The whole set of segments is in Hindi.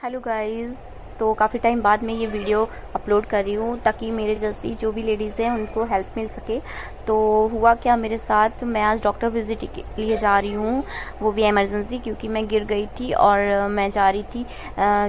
Hello guys. तो काफ़ी टाइम बाद मैं ये वीडियो अपलोड कर रही हूँ ताकि मेरे जैसी जो भी लेडीज़ हैं उनको हेल्प मिल सके। तो हुआ क्या मेरे साथ, मैं आज डॉक्टर विजिट के लिए जा रही हूँ, वो भी इमरजेंसी, क्योंकि मैं गिर गई थी और मैं जा रही थी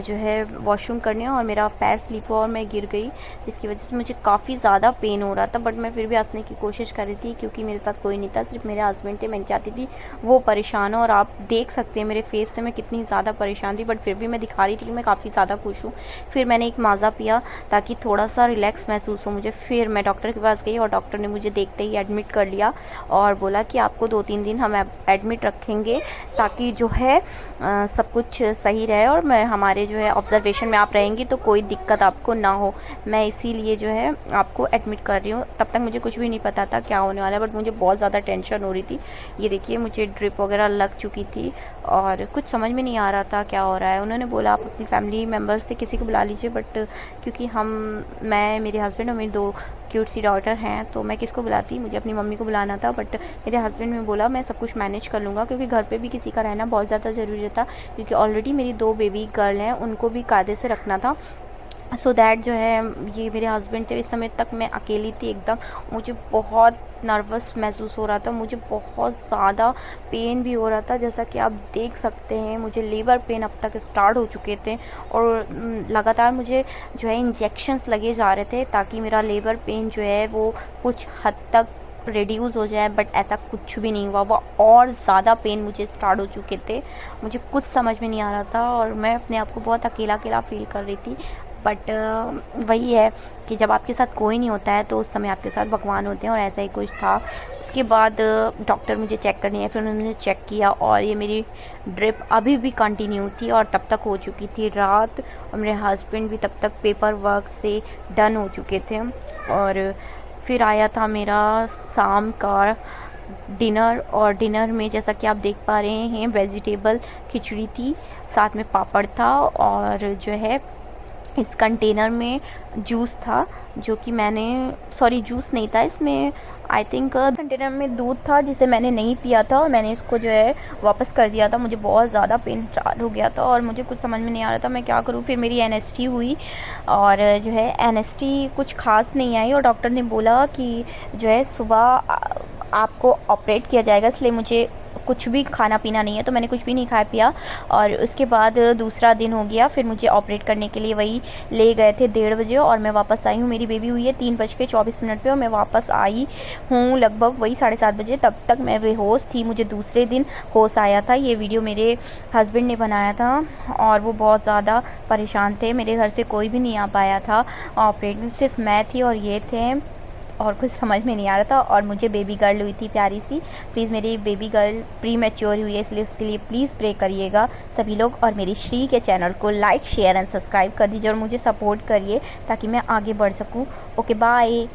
जो है वॉशरूम करने, और मेरा पैर स्लिप हुआ और मैं गिर गई, जिसकी वजह से मुझे काफ़ी ज़्यादा पेन हो रहा था। बट मैं फिर भी हंसने की कोशिश कर रही थी क्योंकि मेरे साथ कोई नहीं था, सिर्फ मेरे हस्बैंड थे। मैं नहीं चाहती थी वो परेशान हो, और आप देख सकते हैं मेरे फेस से मैं कितनी ज़्यादा परेशान थी, बट फिर भी मैं दिखा रही थी कि मैं काफ़ी ज़्यादा खुश हूँ। फिर मैंने एक माज़ा पिया ताकि थोड़ा सा रिलैक्स महसूस हो मुझे। फिर मैं डॉक्टर के पास गई और डॉक्टर ने मुझे देखते ही एडमिट कर लिया और बोला कि आपको 2-3 दिन हम एडमिट रखेंगे ताकि जो है सब कुछ सही रहे, और मैं हमारे जो है ऑब्जर्वेशन में आप रहेंगी तो कोई दिक्कत आपको ना हो। मैं इसीलिए जो है आपको एडमिट कर रही हूँ। तब तक मुझे कुछ भी नहीं पता था क्या होने वाला है, बट मुझे बहुत ज़्यादा टेंशन हो रही थी। ये देखिए मुझे ड्रिप वगैरह लग चुकी थी और कुछ समझ में नहीं आ रहा था क्या हो रहा है। उन्होंने बोला आप अपनी फैमिली मेम्बर्स से किसी को बुला लीजिए, बट क्योंकि मैं, मेरे हस्बैंड और मेरी 2 क्यूट सी डॉटर हैं, तो मैं किसको बुलाती, मुझे अपनी मम्मी को बुलाना था। बट मेरे हस्बैंड ने बोला मैं सब कुछ मैनेज कर लूँगा, क्योंकि घर पे भी किसी का रहना बहुत ज़्यादा ज़रूरी था, क्योंकि ऑलरेडी मेरी 2 बेबी गर्ल हैं, उनको भी कायदे से रखना था। सो दैट जो है ये मेरे हस्बैंड थे। इस समय तक मैं अकेली थी एकदम। मुझे बहुत नर्वस महसूस हो रहा था, मुझे बहुत ज़्यादा पेन भी हो रहा था, जैसा कि आप देख सकते हैं। मुझे लेबर पेन अब तक स्टार्ट हो चुके थे और लगातार मुझे जो है इंजेक्शंस लगे जा रहे थे ताकि मेरा लेबर पेन जो है वो कुछ हद तक रिड्यूस हो जाए, बट ऐसा कुछ भी नहीं हुआ। वो और ज़्यादा पेन मुझे स्टार्ट हो चुके थे। मुझे कुछ समझ में नहीं आ रहा था और मैं अपने आप को बहुत अकेला अकेला फील कर रही थी। बट वही है कि जब आपके साथ कोई नहीं होता है तो उस समय आपके साथ भगवान होते हैं, और ऐसा ही कुछ था। उसके बाद डॉक्टर मुझे चेक करने आए, फिर उन्होंने मुझे चेक किया और ये मेरी ड्रिप अभी भी कंटिन्यू थी और तब तक हो चुकी थी रात, और मेरे हस्बैंड भी तब तक पेपर वर्क से डन हो चुके थे। और फिर आया था मेरा शाम का डिनर, और डिनर में जैसा कि आप देख पा रहे हैं वेजिटेबल खिचड़ी थी, साथ में पापड़ था, और जो है इस कंटेनर में जूस था, जो कि मैंने, सॉरी जूस नहीं था इसमें, आई थिंक कंटेनर में दूध था जिसे मैंने नहीं पिया था, और मैंने इसको जो है वापस कर दिया था। मुझे बहुत ज़्यादा पेन स्टार्ट हो गया था और मुझे कुछ समझ में नहीं आ रहा था मैं क्या करूँ। फिर मेरी एनएसटी हुई और जो है एनएसटी कुछ खास नहीं आई, और डॉक्टर ने बोला कि जो है सुबह आपको ऑपरेट किया जाएगा, इसलिए मुझे कुछ भी खाना पीना नहीं है, तो मैंने कुछ भी नहीं खाया पिया। और उसके बाद दूसरा दिन हो गया, फिर मुझे ऑपरेट करने के लिए वही ले गए थे 1:30 बजे, और मैं वापस आई हूँ। मेरी बेबी हुई है 3:24 पे, और मैं वापस आई हूँ लगभग वही 7:30 बजे। तब तक मैं बेहोश थी, मुझे दूसरे दिन होश आया था। ये वीडियो मेरे हस्बैंड ने बनाया था और वो बहुत ज़्यादा परेशान थे। मेरे घर से कोई भी नहीं आ पाया था ऑपरेट, सिर्फ मैं थी और ये थे, और कुछ समझ में नहीं आ रहा था। और मुझे बेबी गर्ल हुई थी प्यारी सी। प्लीज़ मेरी बेबी गर्ल प्री मैच्योर हुई है, इसलिए उसके लिए प्लीज़ प्रे करिएगा सभी लोग, और मेरी श्री के चैनल को लाइक शेयर एंड सब्सक्राइब कर दीजिए और मुझे सपोर्ट करिए ताकि मैं आगे बढ़ सकूँ। Okay bye.